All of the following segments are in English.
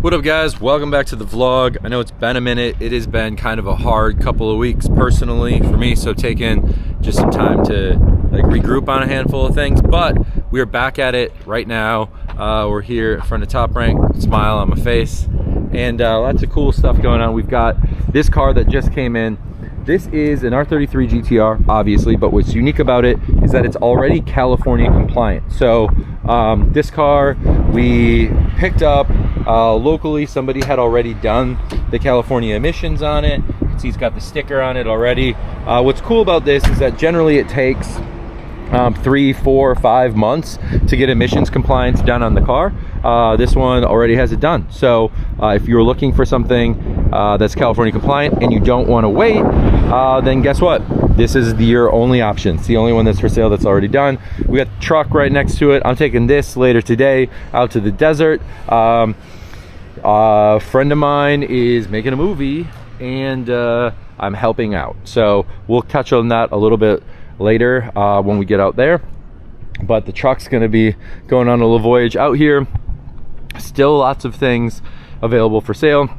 What up guys, welcome back to the vlog. I know it's been a minute. It has been kind of a hard couple of weeks personally for me, so taking just some time to regroup on a handful of things, but we are back at it right now. We're here in front of Toprank, smile on my face, and lots of cool stuff going on. We've got this car that just came in. This is an R33 GT-R, obviously, but what's unique about it is that it's already California compliant. So this car we picked up locally. Somebody had already done the California emissions on it. You can see it's got the sticker on it already. What's cool about this is that generally it takes 3, 4, 5 months to get emissions compliance done on the car. This one already has it done. So if you're looking for something that's California compliant and you don't want to wait, then guess what? This is your only option. It's the only one that's for sale that's already done. We got the truck right next to it. I'm taking this later today out to the desert. A friend of mine is making a movie and I'm helping out. So we'll touch on that a little bit later when we get out there. But the truck's gonna be going on a little voyage out here. Still lots of things available for sale,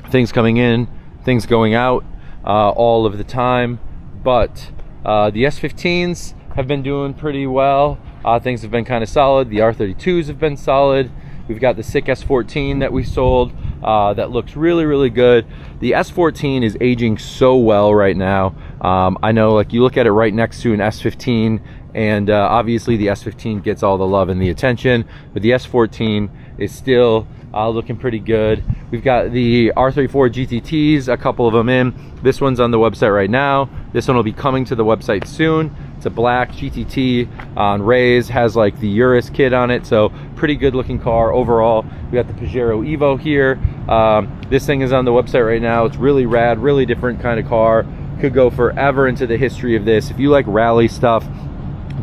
things coming in, things going out all of the time. But the S15s have been doing pretty well. Things have been kind of solid. The R32s have been solid. We've got the sick S14 that we sold that looks really good. The S14 is aging so well right now. I know, like, you look at it right next to an S15 and obviously the S15 gets all the love and the attention, but the S14 is still looking pretty good. We've got the R34 GTTs, a couple of them in. This one's on the website right now. This one will be coming to the website soon. It's a black GTT on rays, has like the Urus kit on it, so pretty good looking car overall. We got the Pajero Evo here. This thing is on the website right now. It's really rad, really different kind of car. Could go forever into the history of this. If you like rally stuff,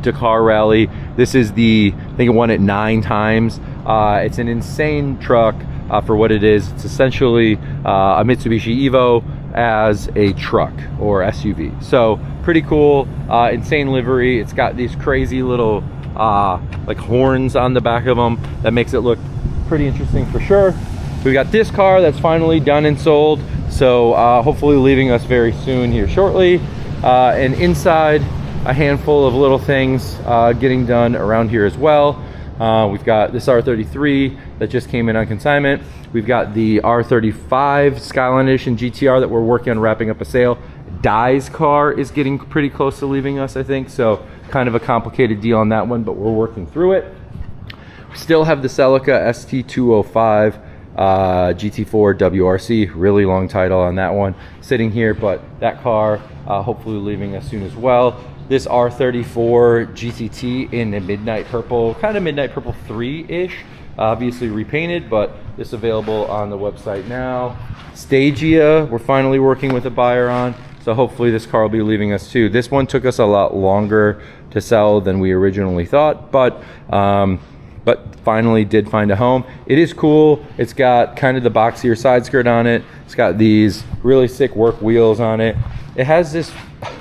Dakar rally, this is the, I think it won it 9 times. It's an insane truck for what it is. It's essentially a Mitsubishi Evo as a truck or SUV. So pretty cool, insane livery. It's got these crazy little like horns on the back of them that makes it look pretty interesting for sure. We got this car that's finally done and sold, so hopefully leaving us very soon here shortly. And inside, a handful of little things getting done around here as well. We've got this R33 that just came in on consignment. We've got the R35 Skyline Edition GT-R that we're working on wrapping up a sale. Dai's car is getting pretty close to leaving us, I think, so kind of a complicated deal on that one, but we're working through it. We still have the Celica ST205 GT4 WRC, really long title on that one, sitting here, but that car hopefully leaving us soon as well. This R34 GTT in a midnight purple, kind of midnight purple 3-ish, obviously repainted, but this available on the website now. Stagia, we're finally working with a buyer on, so hopefully this car will be leaving us too. This one took us a lot longer to sell than we originally thought, but finally did find a home. It is cool. It's got kind of the boxier side skirt on it. It's got these really sick work wheels on it. It has this,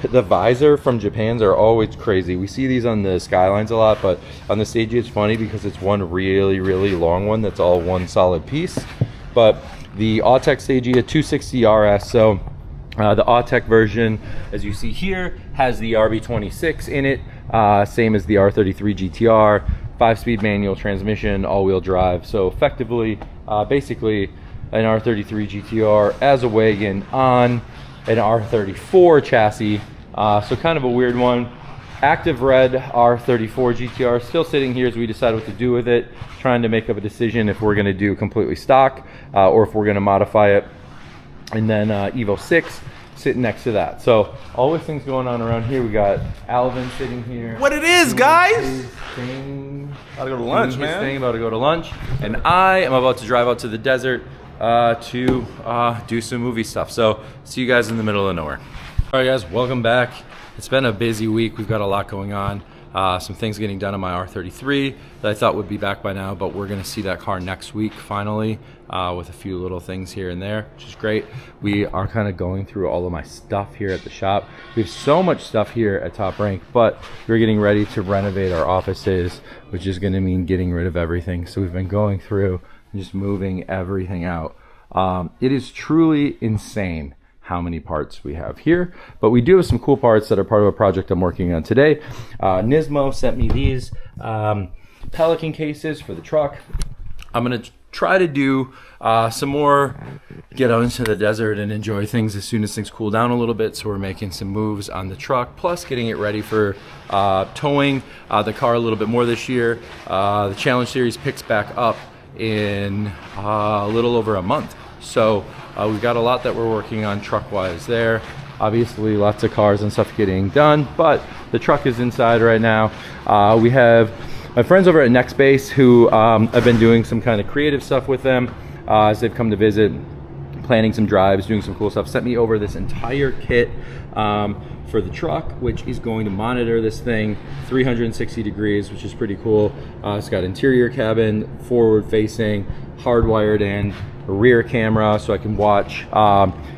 the visor from Japan's are always crazy. We see these on the Skylines a lot, but on the Stagia it's funny because it's one really long one that's all one solid piece. But the Autech Stagia 260 RS, so the Autech version, as you see here, has the RB26 in it, same as the R33 GT-R, 5-speed manual transmission, all-wheel drive. So effectively, basically an R33 GT-R as a wagon on an R34 chassis. So kind of a weird one. Active red R34 GT-R still sitting here as we decide what to do with it, trying to make up a decision if we're going to do completely stock or if we're going to modify it. And then Evo 6 sitting next to that. So always things going on around here. We got Alvin sitting here. What it is, guys? About to go to lunch, man. About to go to lunch, and I am about to drive out to the desert to do some movie stuff. So see you guys in the middle of nowhere. All right, guys, welcome back. It's been a busy week. We've got a lot going on. Some things getting done on my R33 that I thought would be back by now, but we're gonna see that car next week finally, with a few little things here and there, which is great. We are kind of going through all of my stuff here at the shop. We have so much stuff here at Toprank, but we're getting ready to renovate our offices, which is gonna mean getting rid of everything. So we've been going through just moving everything out. It is truly insane how many parts we have here, but we do have some cool parts that are part of a project I'm working on today. Nismo sent me these Pelican cases for the truck. I'm gonna try to do some more, get out into the desert and enjoy things as soon as things cool down a little bit. So we're making some moves on the truck, plus getting it ready for towing the car a little bit more this year. The Challenge Series picks back up in a little over a month. So we've got a lot that we're working on truck-wise there. Obviously, lots of cars and stuff getting done, but the truck is inside right now. We have my friends over at Next Base who I've been doing some kind of creative stuff with them as they've come to visit, planning some drives, doing some cool stuff. Sent me over this entire kit for the truck, which is going to monitor this thing 360 degrees, which is pretty cool. It's got interior cabin, forward facing, hardwired in, a rear camera so I can watch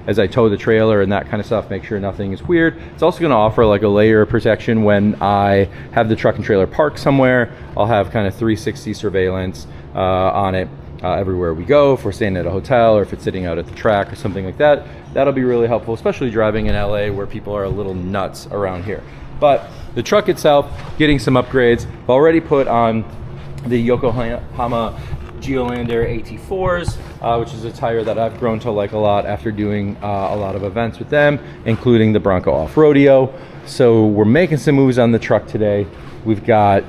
as I tow the trailer and that kind of stuff, make sure nothing is weird. It's also going to offer like a layer of protection when I have the truck and trailer parked somewhere. I'll have kind of 360 surveillance on it everywhere we go. If we're staying at a hotel or if it's sitting out at the track or something like that, that'll be really helpful, especially driving in LA where people are a little nuts around here. But the truck itself, getting some upgrades. I've already put on the Yokohama Geolandar AT4s, which is a tire that I've grown to like a lot after doing a lot of events with them, including the Bronco Off-Rodeo. So we're making some moves on the truck today. We've got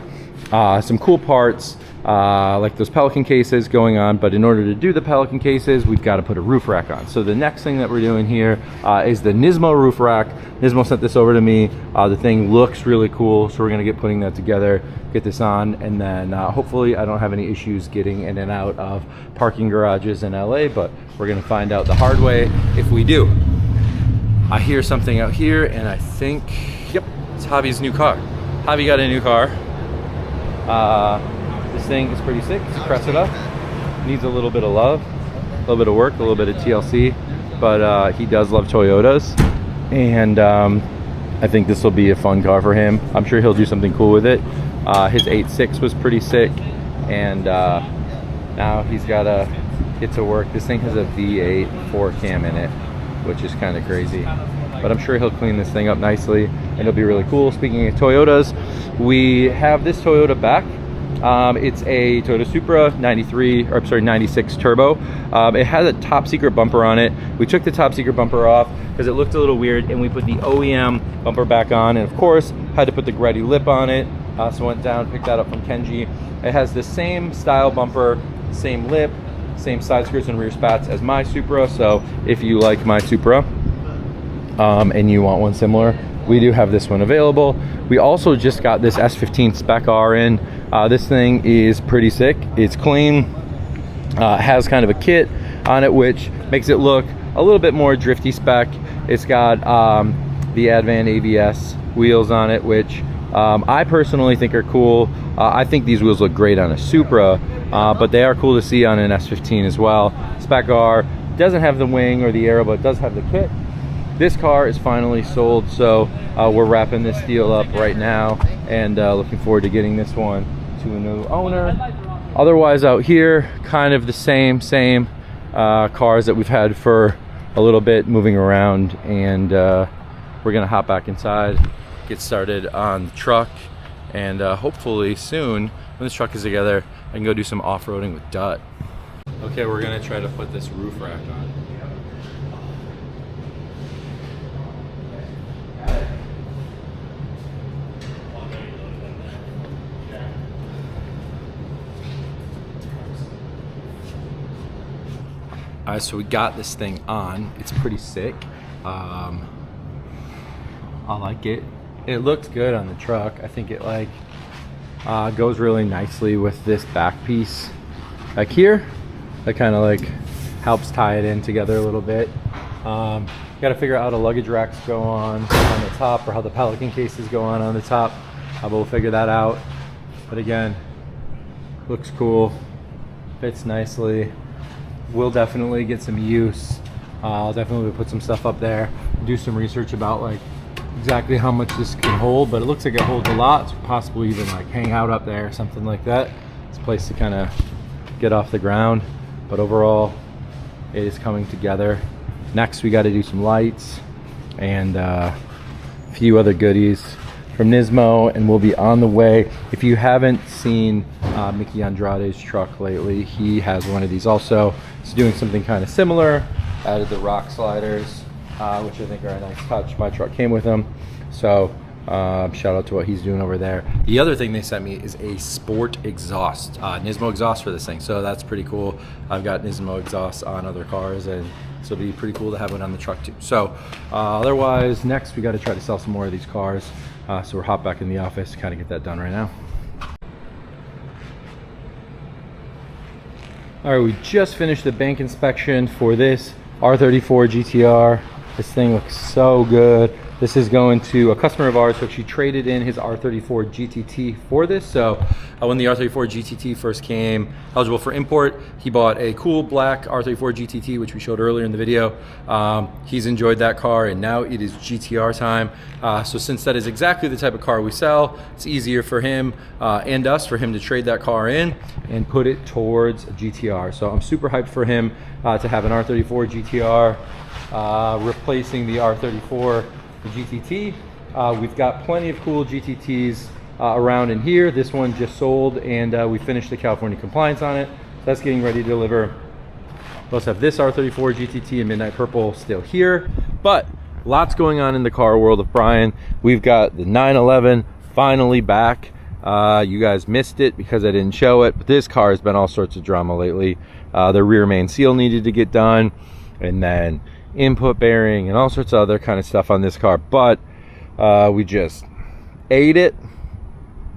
some cool parts like those Pelican cases going on, but in order to do the Pelican cases, we've got to put a roof rack on. So the next thing that we're doing here is the Nismo roof rack. Nismo sent this over to me. The thing looks really cool, so we're gonna get putting that together, get this on, and then hopefully I don't have any issues getting in and out of parking garages in LA, but we're gonna find out the hard way if we do. I hear something out here, and I think, yep, it's Javi's new car. Javi got a new car. This thing is pretty sick. Let's press it up. Needs a little bit of love, a little bit of work, a little bit of TLC, but he does love Toyotas, and I think this will be a fun car for him. I'm sure he'll do something cool with it. His 8.6 was pretty sick, and now he's got to get to work. This thing has a V8 4 cam in it, which is kind of crazy, but I'm sure he'll clean this thing up nicely and it'll be really cool. Speaking of Toyotas, we have this Toyota back. It's a Toyota Supra 96 turbo. It has a top secret bumper on it. We took the top secret bumper off because it looked a little weird, and we put the OEM bumper back on, and of course had to put the Gretty lip on it. So went down, picked that up from Kenji. It has the same style bumper, same lip, same side skirts and rear spats as my Supra. So if you like my Supra and you want one similar, we do have this one available. We also just got this S15 Spec R in. This thing is pretty sick. It's clean. Has kind of a kit on it, which makes it look a little bit more drifty spec. It's got the Advan ABS wheels on it, which I personally think are cool. I think these wheels look great on a Supra, but they are cool to see on an S15 as well. Spec R doesn't have the wing or the aero, but it does have the kit. This car is finally sold, so we're wrapping this deal up right now, and looking forward to getting this one to a new owner. Otherwise out here, kind of the same cars that we've had for a little bit, moving around, and we're gonna hop back inside, get started on the truck, and hopefully soon, when this truck is together, I can go do some off-roading with Dut. Okay, we're gonna try to put this roof rack on. Alright, so we got this thing on. It's pretty sick. I like it. It looks good on the truck. I think it like goes really nicely with this back piece back here. That kind of like helps tie it in together a little bit. Got to figure out how the luggage racks go on the top, or how the Pelican cases go on the top. But we'll figure that out. But again, looks cool, fits nicely. We'll definitely get some use. I'll definitely put some stuff up there, do some research about like exactly how much this can hold, but it looks like it holds a lot, so possibly even like hang out up there or something like that. It's a place to kind of get off the ground, but overall it is coming together. Next we got to do some lights and a few other goodies from Nismo, and we'll be on the way. If you haven't seen Mickey Andrade's truck lately, he has one of these also. He's doing something kind of similar. Added the rock sliders, which I think are a nice touch. My truck came with them, so shout out to what he's doing over there. The other thing they sent me is a sport exhaust, Nismo exhaust for this thing, so that's pretty cool. I've got Nismo exhaust on other cars, and so it'll be pretty cool to have it on the truck too. So otherwise, next we got to try to sell some more of these cars, so we're hop back in the office to kind of get that done right now. All right, we just finished the bank inspection for this R34 GT-R. This thing looks so good. This is going to a customer of ours who actually traded in his R34 GT-T for this. So when the R34 GT-T first came eligible for import, he bought a cool black R34 GT-T, which we showed earlier in the video. He's enjoyed that car, and now it is GT-R time. So since that is exactly the type of car we sell, it's easier for him and us for him to trade that car in and put it towards a GT-R. So I'm super hyped for him to have an R34 GT-R replacing the R34 GT-T. We've got plenty of cool GT-Ts around in here. This one just sold, and we finished the California compliance on it. So that's getting ready to deliver. We also have this R34 GT-T in midnight purple still here, but lots going on in the car world of Brian. We've got the 911 finally back. You guys missed it because I didn't show it, but this car has been all sorts of drama lately. The rear main seal needed to get done, and then input bearing and all sorts of other kind of stuff on this car, but we just ate it,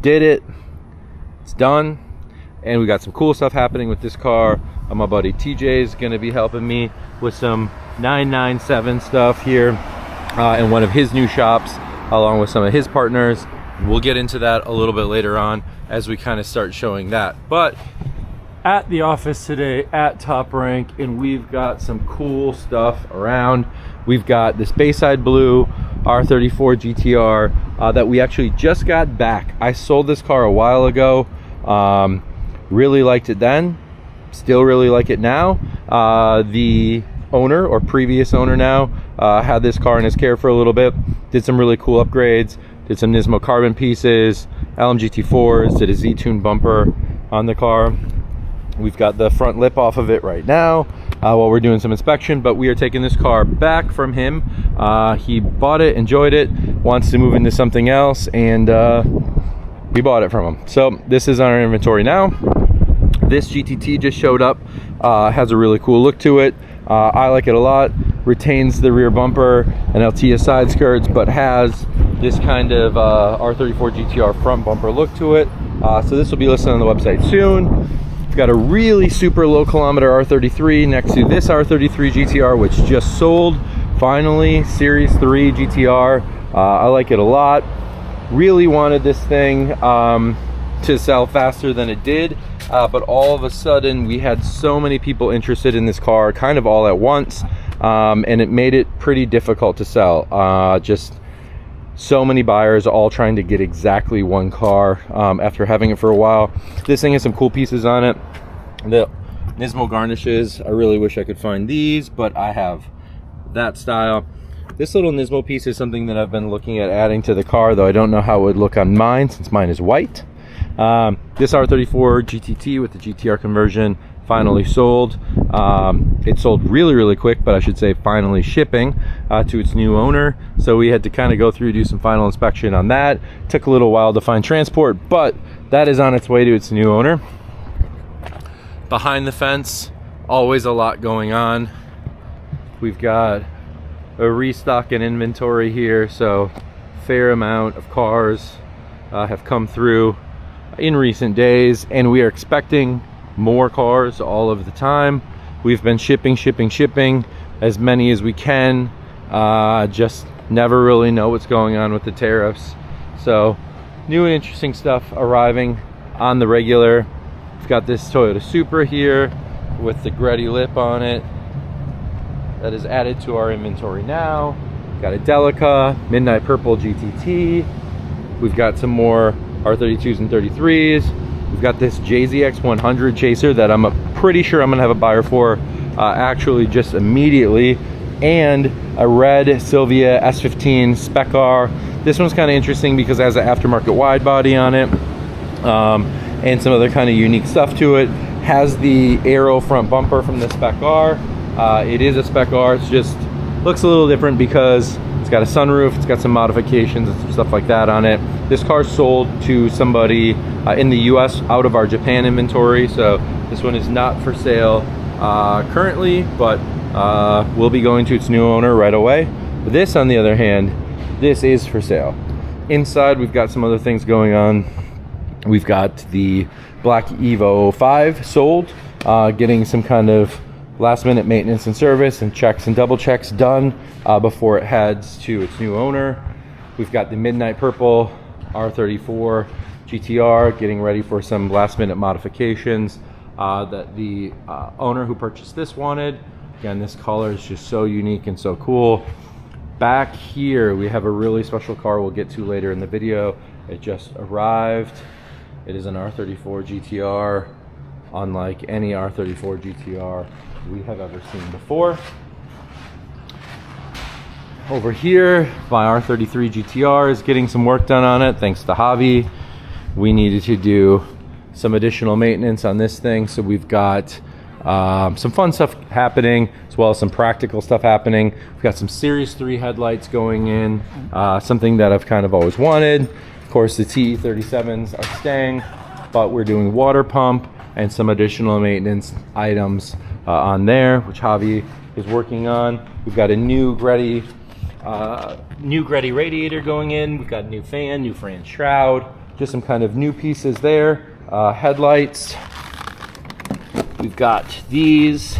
did it, it's done, and we got some cool stuff happening with this car. My buddy TJ is going to be helping me with some 997 stuff here in one of his new shops, along with some of his partners. We'll get into that a little bit later on as we kind of start showing that. But at the office today at Toprank, and we've got some cool stuff around. We've got this Bayside Blue R34 GT-R that we actually just got back. I sold this car a while ago. Really liked it then, still really like it now. The owner, or previous owner now, had this car in his care for a little bit, did some really cool upgrades, did some Nismo carbon pieces, LMGT4s, did a Z-Tune bumper on the car. We've got the front lip off of it right now while we're doing some inspection, but we are taking this car back from him. He bought it, enjoyed it, wants to move into something else, and we bought it from him. So this is on our inventory now. This GT-T just showed up, has a really cool look to it. I like it a lot. Retains the rear bumper and Altia side skirts, but has this kind of R34 GT-R front bumper look to it. So this will be listed on the website soon. We've got a really super low kilometer R33 next to this R33 GT-R, which just sold finally, Series 3 GT-R. I like it a lot. Really wanted this thing to sell faster than it did, but all of a sudden we had so many people interested in this car kind of all at once, and it made it pretty difficult to sell. Just so many buyers all trying to get exactly one car after having it for a while. This thing has some cool pieces on it. The Nismo garnishes, I really wish I could find these, but I have that style. This little Nismo piece is something that I've been looking at adding to the car, though I don't know how it would look on mine since mine is white. This R34 GT-T with the GT-R conversion finally sold. It sold really quick, but I should say finally shipping to its new owner. So we had to kind of go through, do some final inspection on that. Took a little while to find transport, but that is on its way to its new owner. Behind the fence, always a lot going on. We've got a restock and inventory here, so fair amount of cars have come through in recent days, and we are expecting more cars all of the time. We've been shipping as many as we can, just never really know what's going on with the tariffs. So new and interesting stuff arriving on the regular. We've got this Toyota Supra here with the Gretty lip on it that is added to our inventory now. Got a Delica midnight purple GT-T. We've got some more R32s and 33s. We've got this JZX 100 Chaser that I'm pretty sure I'm gonna have a buyer for actually just immediately, and a red Sylvia S15 Spec R. This one's kind of interesting because it has an aftermarket wide body on it, and some other kind of unique stuff to it. Has the Aero front bumper from the Spec R. It is a Spec R, it's just looks a little different because it's got a sunroof, it's got some modifications and some stuff like that on it. This car sold to somebody in the US out of our Japan inventory, so this one is not for sale currently, but will be going to its new owner right away. This, on the other hand, this is for sale. Inside, we've got some other things going on. We've got the Black Evo 5 sold, getting some kind of last minute maintenance and service and checks and double checks done before it heads to its new owner. We've got the Midnight Purple R34 GT-R getting ready for some last minute modifications that the owner who purchased this wanted. Again, this color is just so unique and so cool. Back here, we have a really special car we'll get to later in the video. It just arrived. It is an R34 GT-R, unlike any R34 GT-R we have ever seen before. Over here, my R33 GT-R is getting some work done on it, thanks to Javi. We needed to do some additional maintenance on this thing, so we've got some fun stuff happening, as well as some practical stuff happening. We've got some Series 3 headlights going in, something that I've kind of always wanted. Of course, the TE37s are staying, but we're doing water pump and some additional maintenance items on there, which Javi is working on. We've got a new Greddy radiator going in. We've got a new fan shroud, just some kind of new pieces there. Headlights. We've got these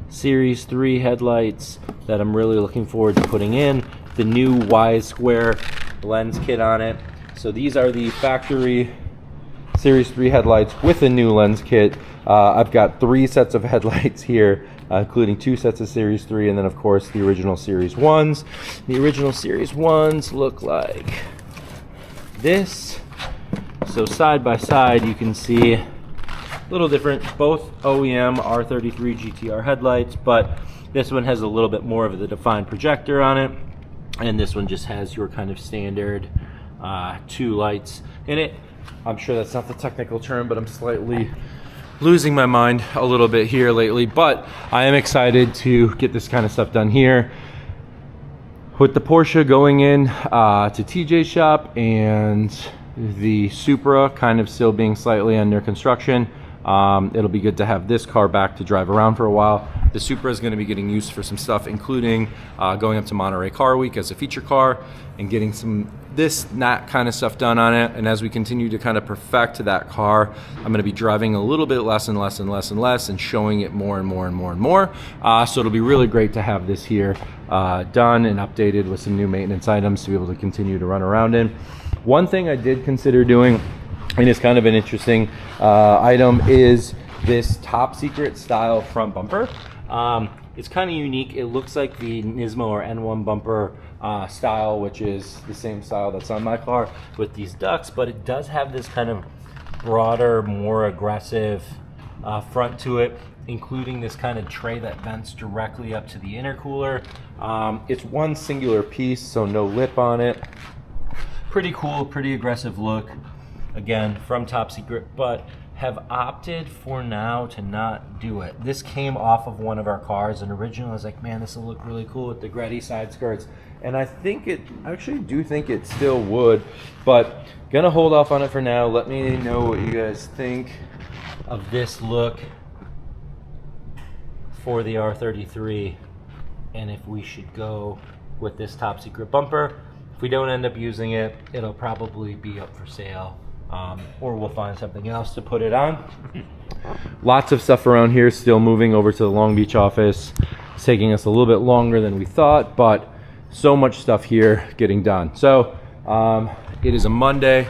Series 3 headlights that I'm really looking forward to putting in. The new Y square lens kit on it. So these are the factory Series 3 headlights with a new lens kit. I've got 3 sets of headlights here, including 2 sets of Series 3, and then of course the original Series 1s. The original Series 1s look like this. So side by side you can see a little different, both OEM R33 GT-R headlights, but this one has a little bit more of the defined projector on it, and this one just has your kind of standard 2 lights in it. I'm sure that's not the technical term, but I'm slightly losing my mind a little bit here lately, but I am excited to get this kind of stuff done here. With the Porsche going in to TJ's shop and the Supra kind of still being slightly under construction, it'll be good to have this car back to drive around for a while. The Supra is going to be getting used for some stuff, including going up to Monterey Car Week as a feature car and getting some that kind of stuff done on it. And as we continue to kind of perfect that car, I'm going to be driving a little bit less and less and less and less and showing it more and more and more and more. So it'll be really great to have this here done and updated with some new maintenance items to be able to continue to run around in. One thing I did consider doing, and it's kind of an interesting item, is this top secret style front bumper. It's kind of unique. It looks like the Nismo or N1 bumper style, which is the same style that's on my car with these ducts, but it does have this kind of broader, more aggressive front to it, including this kind of tray that vents directly up to the intercooler. It's one singular piece, so no lip on it. Pretty cool, pretty aggressive look. Again, from Top Secret, but have opted for now to not do it. This came off of one of our cars, and originally I was like, man, this will look really cool with the Greddy side skirts. And I actually do think it still would, but gonna hold off on it for now. Let me know what you guys think of this look for the R33, and if we should go with this Top Secret bumper. If we don't end up using it, it'll probably be up for sale. Or we'll find something else to put it on. Lots of stuff around here, still moving over to the Long Beach office. It's taking us a little bit longer than we thought, but so much stuff here getting done. So it is a Monday,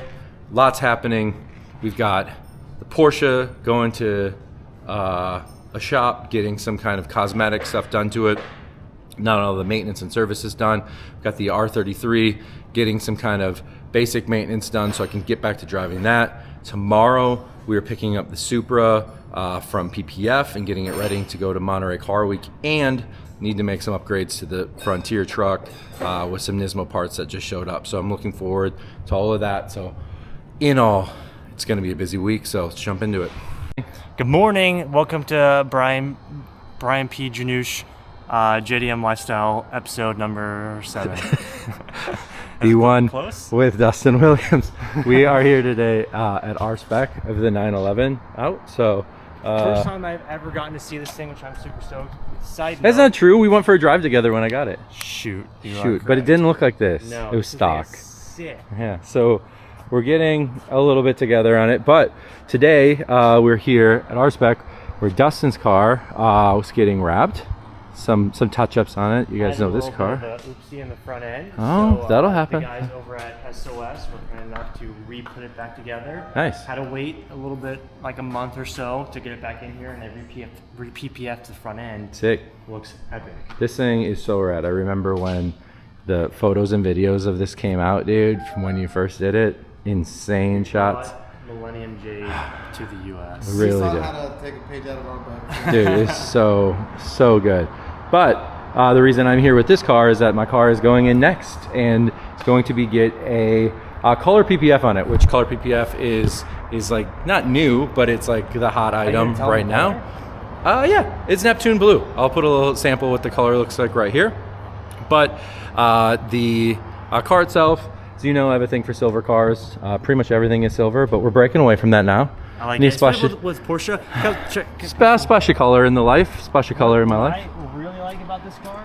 lots happening. We've got the Porsche going to a shop, getting some kind of cosmetic stuff done to it. Not all the maintenance and services done. We've got the R33 getting some kind of basic maintenance done so I can get back to driving that. Tomorrow we are picking up the Supra from PPF and getting it ready to go to Monterey Car Week, and need to make some upgrades to the Frontier truck with some Nismo parts that just showed up. So I'm looking forward to all of that. So in all, it's going to be a busy week, so let's jump into it. Good morning. Welcome to Brian P. Janouche, JDM Lifestyle, episode number 7. B1 with Dustin Williams. We are here today at our spec of the 911 out. So first time I've ever gotten to see this thing, which I'm super stoked. Side note, that's not true. We went for a drive together when I got it. Shoot, but it didn't look like this. No, it was stock. Sick. Yeah, so we're getting a little bit together on it, but today we're here at our spec where Dustin's car was getting wrapped. Some touch-ups on it. You guys know this car. Oopsie in the front end. Oh, so, that'll happen. The guys over at SOS were kind enough to re-put it back together. Nice. Had to wait a little bit, like a month or so, to get it back in here, and they re-PPF to the front end. Sick. Looks epic. This thing is so rad. I remember when the photos and videos of this came out, dude, from when you first did it. Insane shots. Millennium Jade to the US. Really saw did. how to take a page out of our book. Dude, it's so good. But the reason I'm here with this car is that my car is going in next, and it's going to be get a color PPF on it, which color PPF is like not new, but it's like the hot item right now. Yeah, it's Neptune blue. I'll put a little sample what the color looks like right here. But the car itself, as you know, I have a thing for silver cars. Pretty much everything is silver, but we're breaking away from that now. I like it. With Porsche. Splash of color in the life. Splash of color in my life. What I really like about this car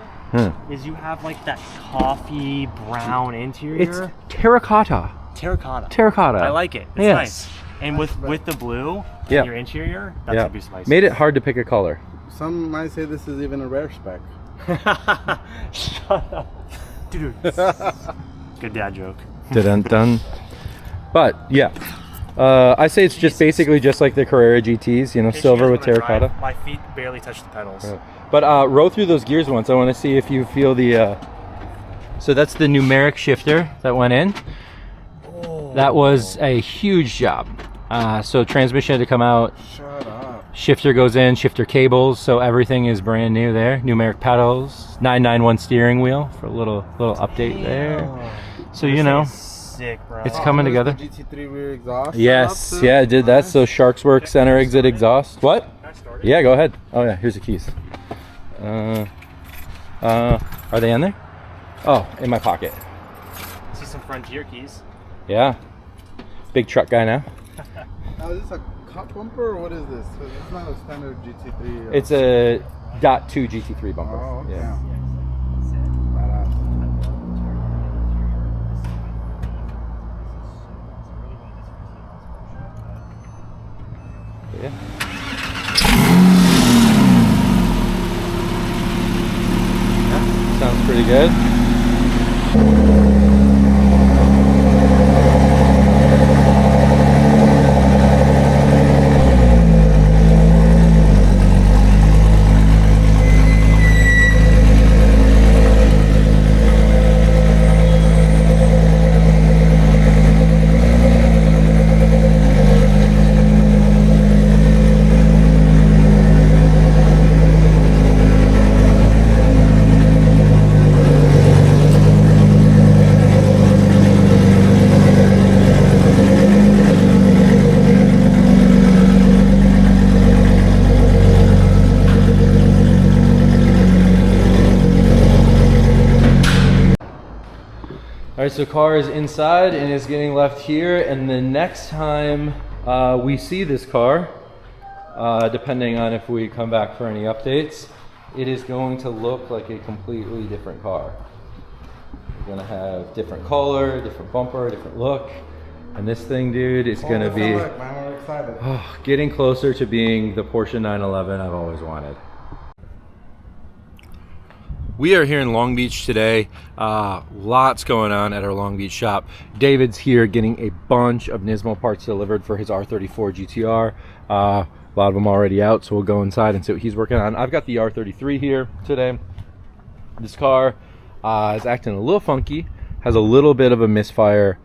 is you have like that coffee brown interior. It's terracotta. Terracotta. I like it. It's nice. And with the blue in your interior, that's a piece of nice. Made it hard to pick a color. Some might say this is even a rare spec. Shut up. Dude. Good dad joke. Dun. But yeah, I say it's just basically just like the Carrera GTs, you know, silver with terracotta. My feet barely touch the pedals. Right. But roll through those gears once. I want to see if you feel the. So that's the numeric shifter that went in. Oh. That was a huge job. So transmission had to come out. Shut up. Shifter goes in, shifter cables, so everything is brand new there. Numeric pedals, 991 steering wheel for a little update there. So you know, sick, bro. It's coming together. The GT3 rear exhaust. Yes, yeah, I did that. So Sharks Works center exit exhaust. What? Yeah, go ahead. Oh yeah, here's the keys. Are they in there? Oh, in my pocket. See some Frontier keys. Yeah. Big truck guy now. Is this a cop bumper or what is this? It's not a standard GT3. It's a .2 GT3 bumper. Oh, okay. Yeah. Yeah. Sounds pretty good. All right, so car is inside and is getting left here, and the next time we see this car, depending on if we come back for any updates, it is going to look like a completely different car. We're gonna have different color, different bumper, different look, and this thing, dude, is gonna be getting closer to being the Porsche 911 I've always wanted. We are here in Long Beach today. Lots going on at our Long Beach shop. David's here getting a bunch of Nismo parts delivered for his R34 GT-R. A lot of them already out, so we'll go inside and see what he's working on. I've got the R33 here today. This car is acting a little funky, has a little bit of a misfire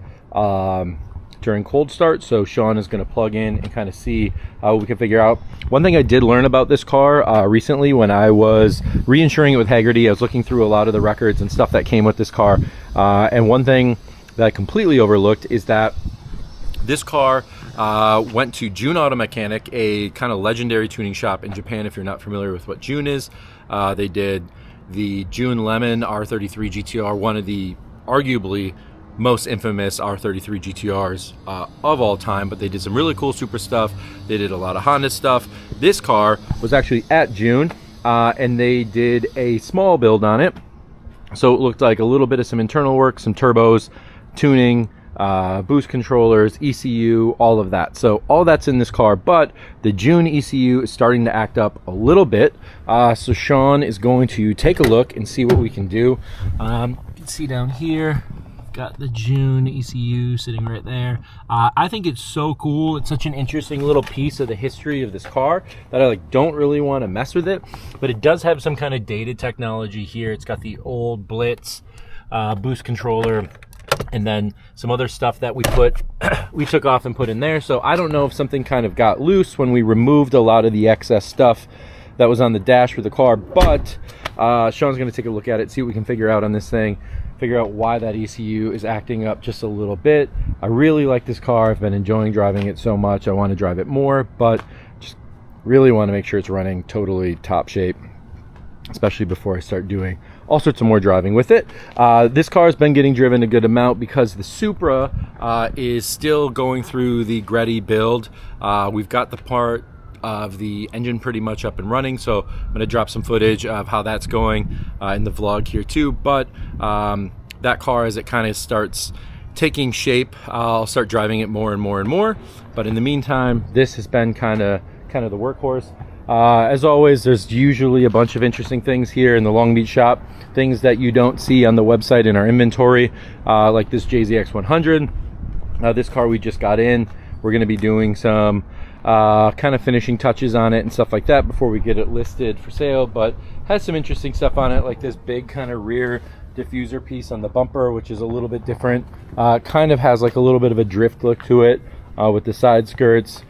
during cold start, so Sean is going to plug in and kind of see how we can figure out. One thing I did learn about this car recently when I was reinsuring it with Haggerty, I was looking through a lot of the records and stuff that came with this car, and one thing that I completely overlooked is that this car went to June Auto Mechanic, a kind of legendary tuning shop in Japan. If you're not familiar with what June is, they did the June Lemon R33 GT-R, one of the arguably most infamous R33 GT-Rs of all time, but they did some really cool Supra stuff. They did a lot of Honda stuff. This car was actually at June, and they did a small build on it. So it looked like a little bit of some internal work, some turbos, tuning, boost controllers, ECU, all of that. So all that's in this car, but the June ECU is starting to act up a little bit. So Sean is going to take a look and see what we can do. You can see down here, got the June ECU sitting right there. I think it's so cool. It's such an interesting little piece of the history of this car that I don't really want to mess with it, but it does have some kind of dated technology here. It's got the old Blitz boost controller, and then some other stuff that we took off and put in there. So I don't know if something kind of got loose when we removed a lot of the excess stuff that was on the dash for the car, but Sean's going to take a look at it, see what we can figure out on this thing, figure out why that ECU is acting up just a little bit. I really like this car. I've been enjoying driving it so much. I want to drive it more, but just really want to make sure it's running totally top shape, especially before I start doing all sorts of more driving with it. This car has been getting driven a good amount because the Supra is still going through the Greddy build. We've got the part of the engine pretty much up and running, so I'm going to drop some footage of how that's going in the vlog here too. But that car, as it kind of starts taking shape, I'll start driving it more and more and more. But in the meantime, this has been kind of the workhorse. As always, there's usually a bunch of interesting things here in the Long Beach shop, things that you don't see on the website in our inventory, like this JZX 100. This car we just got in. We're going to be doing some kind of finishing touches on it and stuff like that before we get it listed for sale, but has some interesting stuff on it, like this big kind of rear diffuser piece on the bumper, which is a little bit different. Kind of has like a little bit of a drift look to it with the side skirts,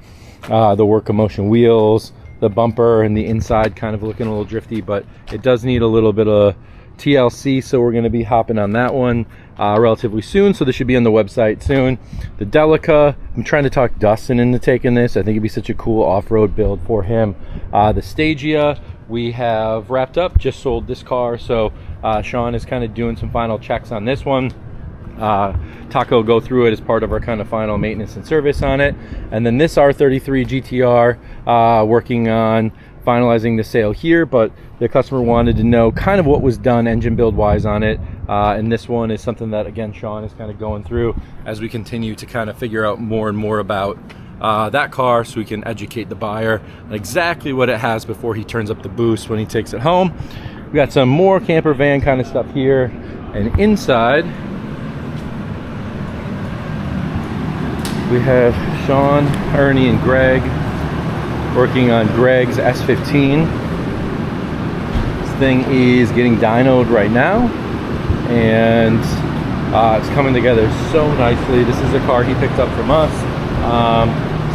the work of motion wheels, the bumper and the inside kind of looking a little drifty, but it does need a little bit of TLC, so we're going to be hopping on that one relatively soon, so this should be on the website soon. The Delica, I'm trying to talk Dustin into taking this. I think it'd be such a cool off-road build for him. The Stagia we have wrapped up, just sold this car, so Sean is kind of doing some final checks on this one. Taco will go through it as part of our kind of final maintenance and service on it. And then this R33 GT-R, working on finalizing the sale here, but the customer wanted to know kind of what was done engine build wise on it, and this one is something that, again, Sean is kind of going through as we continue to kind of figure out more and more about that car, so we can educate the buyer on exactly what it has before he turns up the boost when he takes it home. We got some more camper van kind of stuff here, and inside we have Sean, Ernie, and Greg working on Greg's S15. This thing is getting dynoed right now, and it's coming together so nicely. This is a car he picked up from us.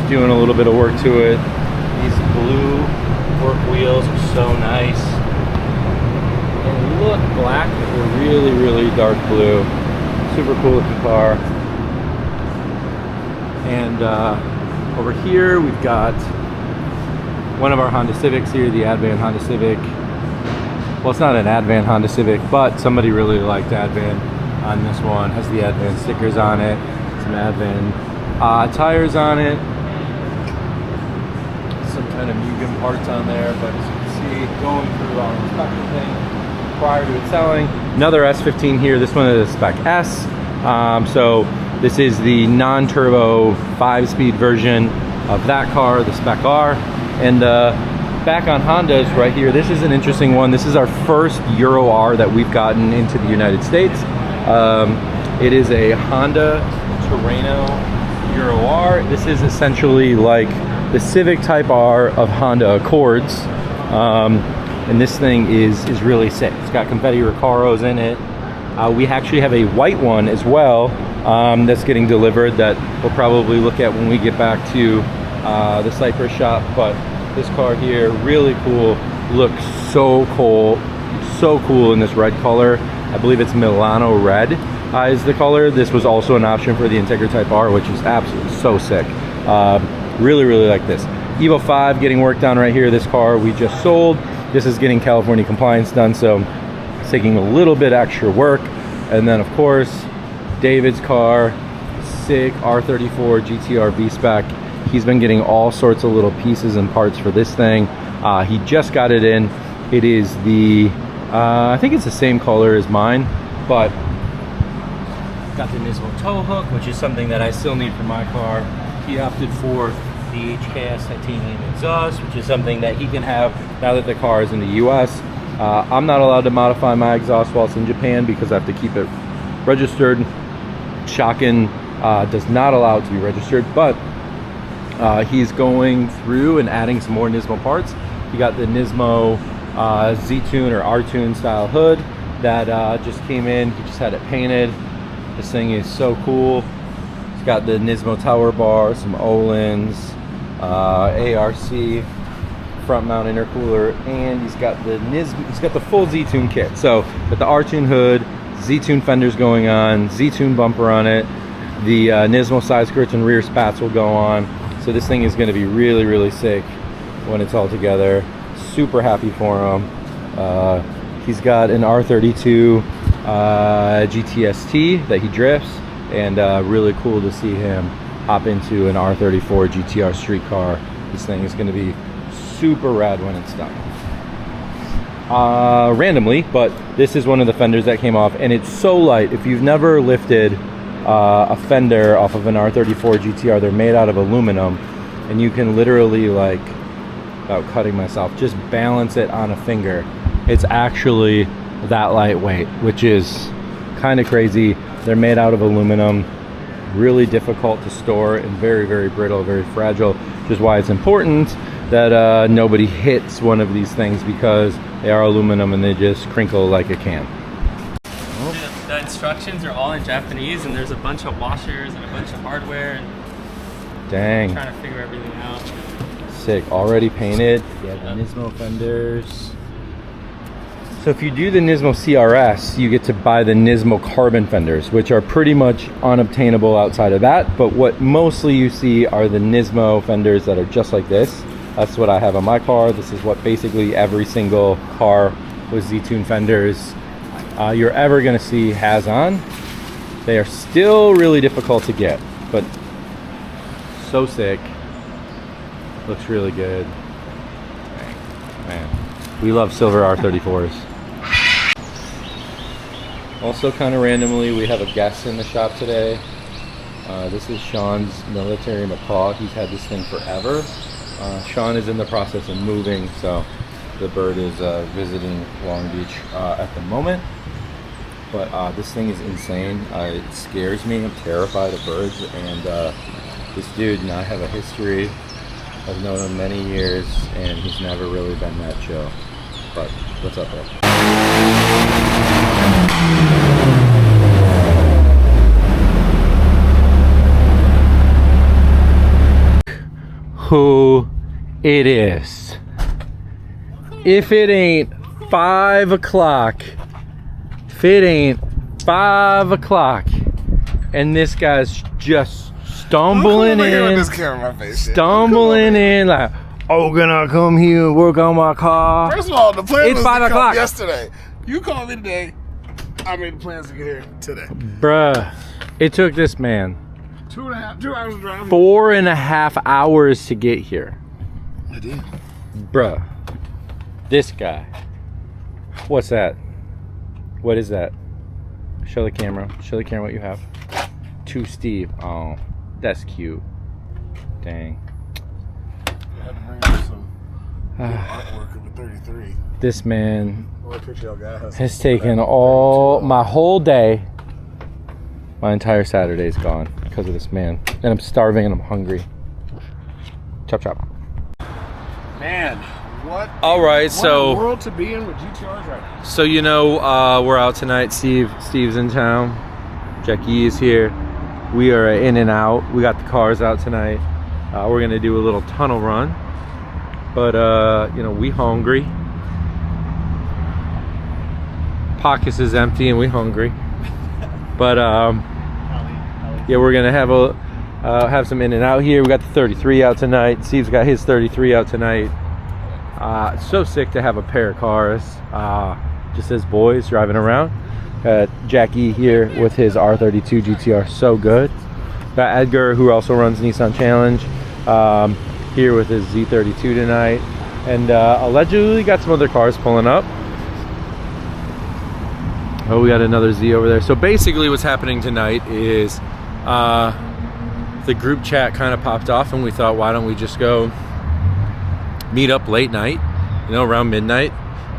It's doing a little bit of work to it. These blue work wheels are so nice. They look black, but they're really, really dark blue. Super cool looking car. And over here we've got one of our Honda Civics here, the Advan Honda Civic. Well, it's not an Advan Honda Civic, but somebody really liked Advan on this one. Has the Advan stickers on it, some Advan tires on it, some kind of Mugen parts on there, but as you can see, going through our inspection thing prior to it selling. Another S15 here, this one is a Spec S. So this is the non-turbo 5-speed version of that car, the Spec R. And back on Hondas right here, this is an interesting one. This is our first Euro R that we've gotten into the United States. It is a Honda Terreno Euro R. This is essentially like the Civic Type R of Honda Accords. And this thing is really sick. It's got confetti Recaros in it. We actually have a white one as well, that's getting delivered that we'll probably look at when we get back to the Cypress shop. But this car here, really cool, looks so cool in this red color. I believe it's Milano red is the color. This was also an option for the Integra Type R, which is absolutely so sick. Really like this. Evo 5 getting worked on right here. This car we just sold. This is getting California compliance done, so it's taking a little bit extra work. And then of course, David's car, sick R34 GT-R V-Spec. He's been getting all sorts of little pieces and parts for this thing. He just got it in. It is the, I think it's the same color as mine, but got the Nismo tow hook, which is something that I still need for my car. He opted for the HKS titanium exhaust, which is something that he can have now that the car is in the US. I'm not allowed to modify my exhaust while it's in Japan because I have to keep it registered. Shocking does not allow it to be registered, but he's going through and adding some more Nismo parts. He got the Nismo Z-Tune or R-Tune style hood that just came in. He just had it painted. This thing is so cool. It's got the Nismo tower bar, some Olins, ARC front mount intercooler, and he's got the full Z-Tune kit. So with the R-Tune hood, Z-Tune fenders going on, Z-Tune bumper on it, the Nismo side skirts and rear spats will go on. So this thing is going to be really sick when it's all together. Super happy for him. He's got an R32 GTST that he drifts, and really cool to see him hop into an R34 GT-R street car. This thing is going to be super rad when it's done. Randomly, but this is one of the fenders that came off, and it's so light. If you've never lifted a fender off of an R34 GT-R, they're made out of aluminum, and you can literally, like, without cutting myself, just balance it on a finger. It's actually that lightweight, which is kind of crazy. They're made out of aluminum, really difficult to store, and very brittle, very fragile, which is why it's important that nobody hits one of these things, because they are aluminum and they just crinkle like a can. The instructions are all in Japanese, and there's a bunch of washers and a bunch of hardware, and dang, I'm trying to figure everything out. Sick. Already painted. Yeah, the Nismo fenders. So if you do the Nismo CRS, you get to buy the Nismo carbon fenders, which are pretty much unobtainable outside of that. But what mostly you see are the Nismo fenders that are just like this. That's what I have on my car. This is what basically every single car with Z-Tune fenders you're ever gonna see has on. They are still really difficult to get, but so sick. Looks really good. Man, we love silver R34s. Also, kind of randomly, we have a guest in the shop today. This is Sean's military macaw. He's had this thing forever. Sean is in the process of moving, so the bird is visiting Long Beach at the moment. But this thing is insane. It scares me. I'm terrified of birds, and this dude and I have a history. I've known him many years, and he's never really been that chill. But what's up, bro? Who it is. If it ain't 5 o'clock, and this guy's just stumbling in, stumbling in like, oh, gonna come here and work on my car. First of all, the plan it's was 5 to come o'clock yesterday. You called me today. I made plans to get here today. Bruh, it took this man 2 hours driving. 4.5 hours to get here. I did. Bruh, this guy. What's that? What is that? Show the camera. Show the camera what you have. To Steve. Oh, that's cute. Dang. I had to bring up some artwork of the 33. This man Has has taken all my whole day. My entire Saturday is gone because of this man. And I'm starving and I'm hungry. Chop chop. Man, what? All right, what so a world to be in with GTRs right now. So you know, we're out tonight. Steve's in town. Jackie is here. We are in and out. We got the cars out tonight. We're gonna do a little tunnel run, but you know, we hungry. Pockets is empty and we hungry. But yeah, we're gonna have some in and out here. We got the 33 out tonight. Steve's got his 33 out tonight. It's so sick to have a pair of cars, just as boys driving around. Jackie here with his R33 GT-R, so good. Got Edgar, who also runs Nissan Challenge, here with his Z32 tonight, and allegedly got some other cars pulling up. Oh, we got another Z over there. So basically what's happening tonight is the group chat kind of popped off, and we thought, why don't we just go meet up late night, you know, around midnight,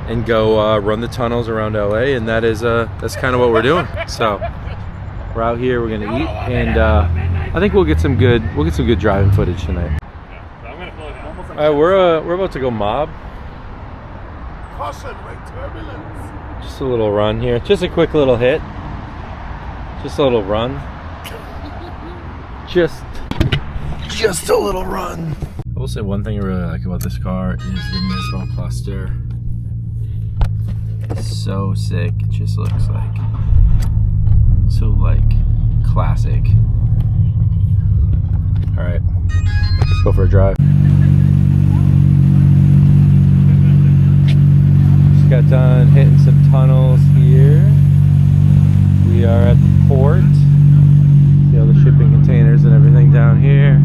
and go run the tunnels around LA, and that's kind of what we're doing. So we're out here, we're gonna eat, and I think we'll get some good driving footage tonight. All right, we're about to go mob. Just a little run here, just a quick little hit, just a little run, just a little run. I will say one thing I really like about this car is the Nismo cluster. It's so sick. It just looks like so classic. All right, let's go for a drive. Just got done hitting some tunnels here. We are at the port. See all the shipping containers and everything down here.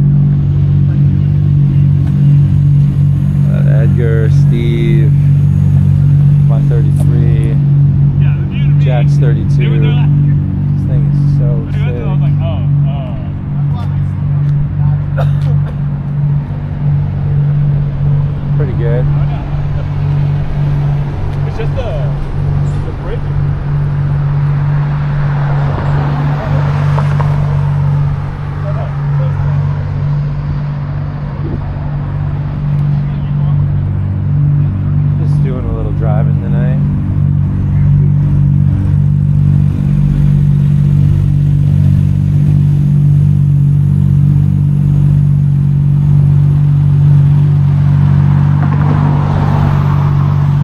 Edgar, Steve, my 33, Jack's 32.